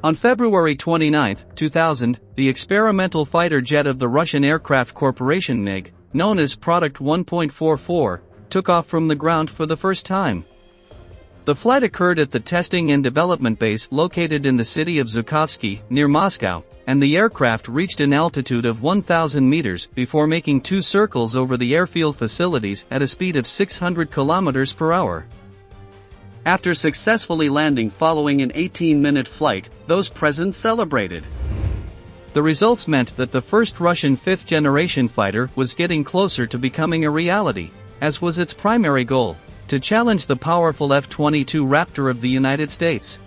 On February 29, 2000, the experimental fighter jet of the Russian Aircraft Corporation MiG, known as Product 1.44, took off from the ground for the first time. The flight occurred at the testing and development base located in the city of Zhukovsky, near Moscow, and the aircraft reached an altitude of 1,000 meters before making 2 circles over the airfield facilities at a speed of 600 kilometers per hour. After successfully landing following an 18-minute flight, those present celebrated. The results meant that the first Russian fifth-generation fighter was getting closer to becoming a reality, as was its primary goal, to challenge the powerful F-22 Raptor of the United States.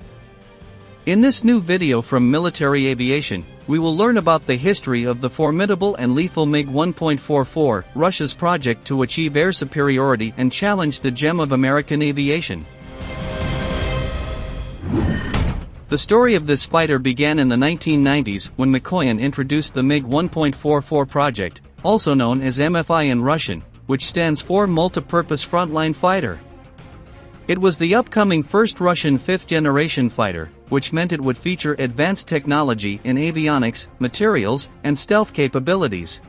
In this new video from Military Aviation, we will learn about the history of the formidable and lethal MiG 1.44, Russia's project to achieve air superiority and challenge the gem of American aviation. The story of this fighter began in the 1990s when Mikoyan introduced the MiG 1.44 project, also known as MFI in Russian, which stands for Multipurpose Frontline Fighter. It was the upcoming first Russian fifth-generation fighter, which meant it would feature advanced technology in avionics, materials, and stealth capabilities.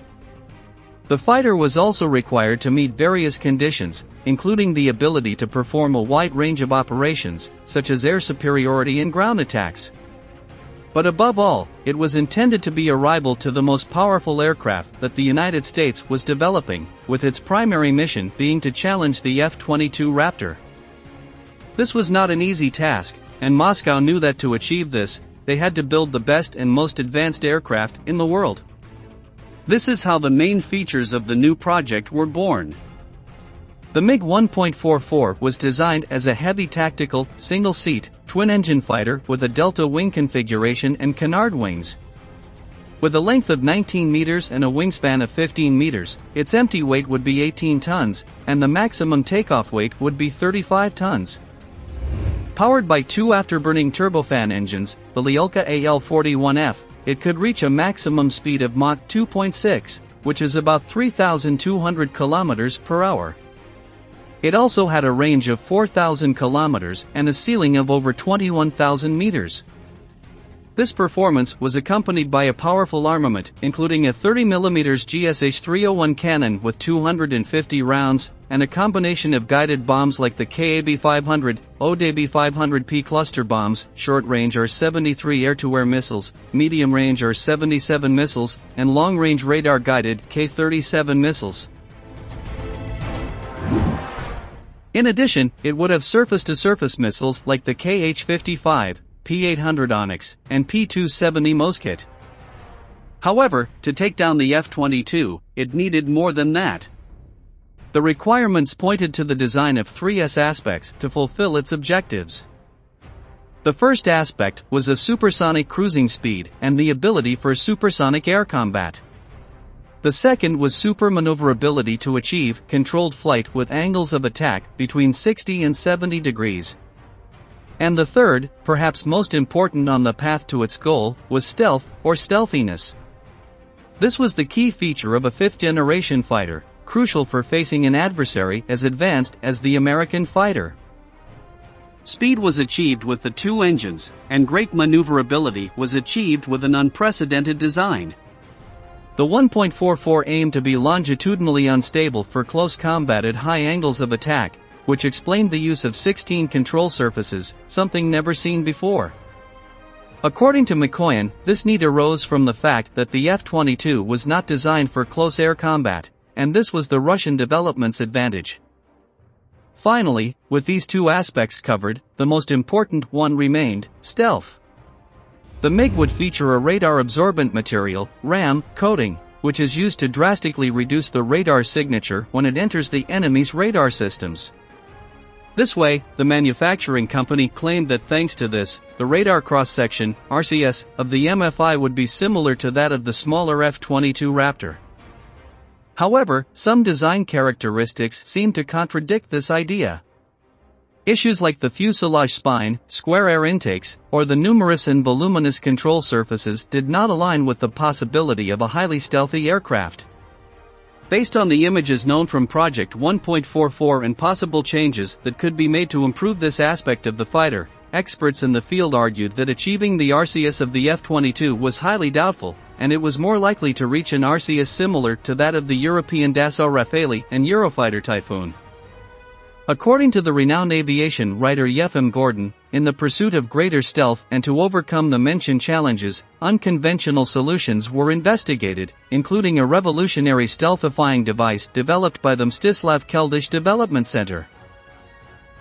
The fighter was also required to meet various conditions, including the ability to perform a wide range of operations, such as air superiority and ground attacks. But above all, it was intended to be a rival to the most powerful aircraft that the United States was developing, with its primary mission being to challenge the F-22 Raptor. This was not an easy task, and Moscow knew that to achieve this, they had to build the best and most advanced aircraft in the world. This is how the main features of the new project were born. The MiG 1.44 was designed as a heavy tactical, single-seat, twin-engine fighter with a delta wing configuration and canard wings. With a length of 19 meters and a wingspan of 15 meters, its empty weight would be 18 tons, and the maximum takeoff weight would be 35 tons. Powered by 2 afterburning turbofan engines, the Lyulka AL-41F, it could reach a maximum speed of Mach 2.6, which is about 3,200 kilometers per hour. It also had a range of 4,000 kilometers and a ceiling of over 21,000 meters. This performance was accompanied by a powerful armament, including a 30mm GSH-301 cannon with 250 rounds, and a combination of guided bombs like the KAB-500, ODB-500P cluster bombs, short-range R-73 air-to-air missiles, medium-range R-77 missiles, and long-range radar-guided K-37 missiles. In addition, it would have surface-to-surface missiles like the KH-55, P-800 Onyx, and P-270 Moskit. However, to take down the F-22, it needed more than that. The requirements pointed to the design of 3 aspects to fulfill its objectives. The first aspect was a supersonic cruising speed and the ability for supersonic air combat. The second was super maneuverability to achieve controlled flight with angles of attack between 60 and 70 degrees. And the third, perhaps most important on the path to its goal, was stealth, or stealthiness. This was the key feature of a fifth-generation fighter, crucial for facing an adversary as advanced as the American fighter. Speed was achieved with the 2 engines, and great maneuverability was achieved with an unprecedented design. The 1.44 aimed to be longitudinally unstable for close combat at high angles of attack, which explained the use of 16 control surfaces, something never seen before. According to Mikoyan, this need arose from the fact that the F-22 was not designed for close air combat, and this was the Russian development's advantage. Finally, with these 2 aspects covered, the most important one remained: stealth. The MiG would feature a radar-absorbent material, RAM, coating, which is used to drastically reduce the radar signature when it enters the enemy's radar systems. This way, the manufacturing company claimed that thanks to this, the radar cross-section, RCS, of the MFI would be similar to that of the smaller F-22 Raptor. However, some design characteristics seem to contradict this idea. Issues like the fuselage spine, square air intakes, or the numerous and voluminous control surfaces did not align with the possibility of a highly stealthy aircraft. Based on the images known from Project 1.44 and possible changes that could be made to improve this aspect of the fighter, experts in the field argued that achieving the RCS of the F-22 was highly doubtful, and it was more likely to reach an RCS similar to that of the European Dassault Rafale and Eurofighter Typhoon. According to the renowned aviation writer Yefim Gordon, in the pursuit of greater stealth and to overcome the mentioned challenges, unconventional solutions were investigated, including a revolutionary stealthifying device developed by the Mstislav Keldysh Development Center.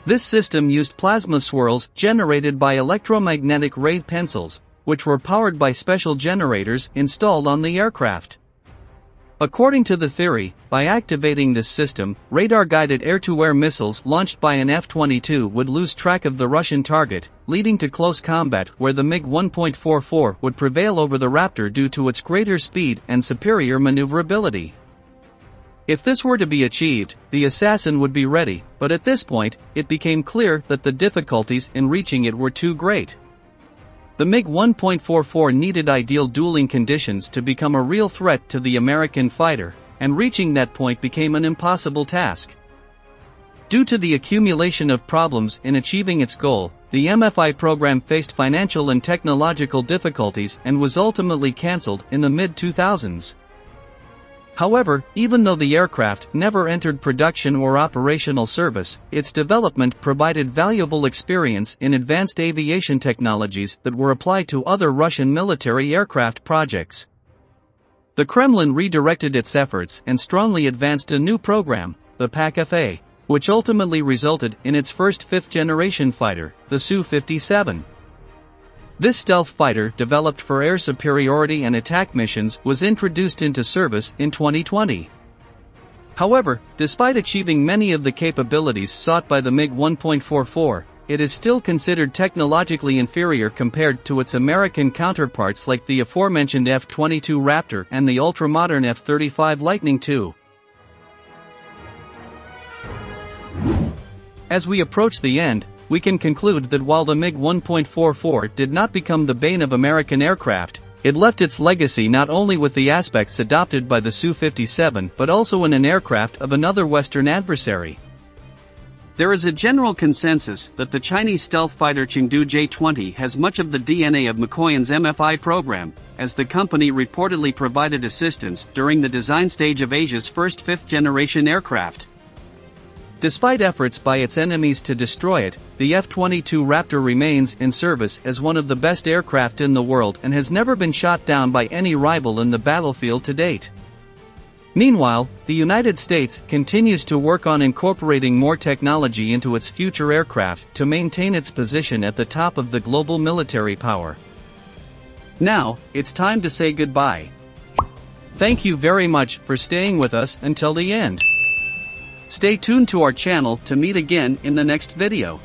This system used plasma swirls generated by electromagnetic ray pencils, which were powered by special generators installed on the aircraft. According to the theory, by activating this system, radar-guided air-to-air missiles launched by an F-22 would lose track of the Russian target, leading to close combat where the MiG 1.44 would prevail over the Raptor due to its greater speed and superior maneuverability. If this were to be achieved, the assassin would be ready, but at this point, it became clear that the difficulties in reaching it were too great. The MiG 1.44 needed ideal dueling conditions to become a real threat to the American fighter, and reaching that point became an impossible task. Due to the accumulation of problems in achieving its goal, the MFI program faced financial and technological difficulties and was ultimately cancelled in the mid-2000s. However, even though the aircraft never entered production or operational service, its development provided valuable experience in advanced aviation technologies that were applied to other Russian military aircraft projects. The Kremlin redirected its efforts and strongly advanced a new program, the PAK-FA, which ultimately resulted in its first fifth-generation fighter, the Su-57. This stealth fighter, developed for air superiority and attack missions, was introduced into service in 2020. However, despite achieving many of the capabilities sought by the MiG 1.44, it is still considered technologically inferior compared to its American counterparts like the aforementioned F-22 Raptor and the ultramodern F-35 Lightning II. As we approach the end, we can conclude that while the MiG 1.44 did not become the bane of American aircraft, it left its legacy not only with the aspects adopted by the Su-57 but also in an aircraft of another Western adversary. There is a general consensus that the Chinese stealth fighter Chengdu J-20 has much of the DNA of Mikoyan's MFI program, as the company reportedly provided assistance during the design stage of Asia's first fifth-generation aircraft. Despite efforts by its enemies to destroy it, the F-22 Raptor remains in service as one of the best aircraft in the world and has never been shot down by any rival in the battlefield to date. Meanwhile, the United States continues to work on incorporating more technology into its future aircraft to maintain its position at the top of the global military power. Now, it's time to say goodbye. Thank you very much for staying with us until the end. Stay tuned to our channel to meet again in the next video.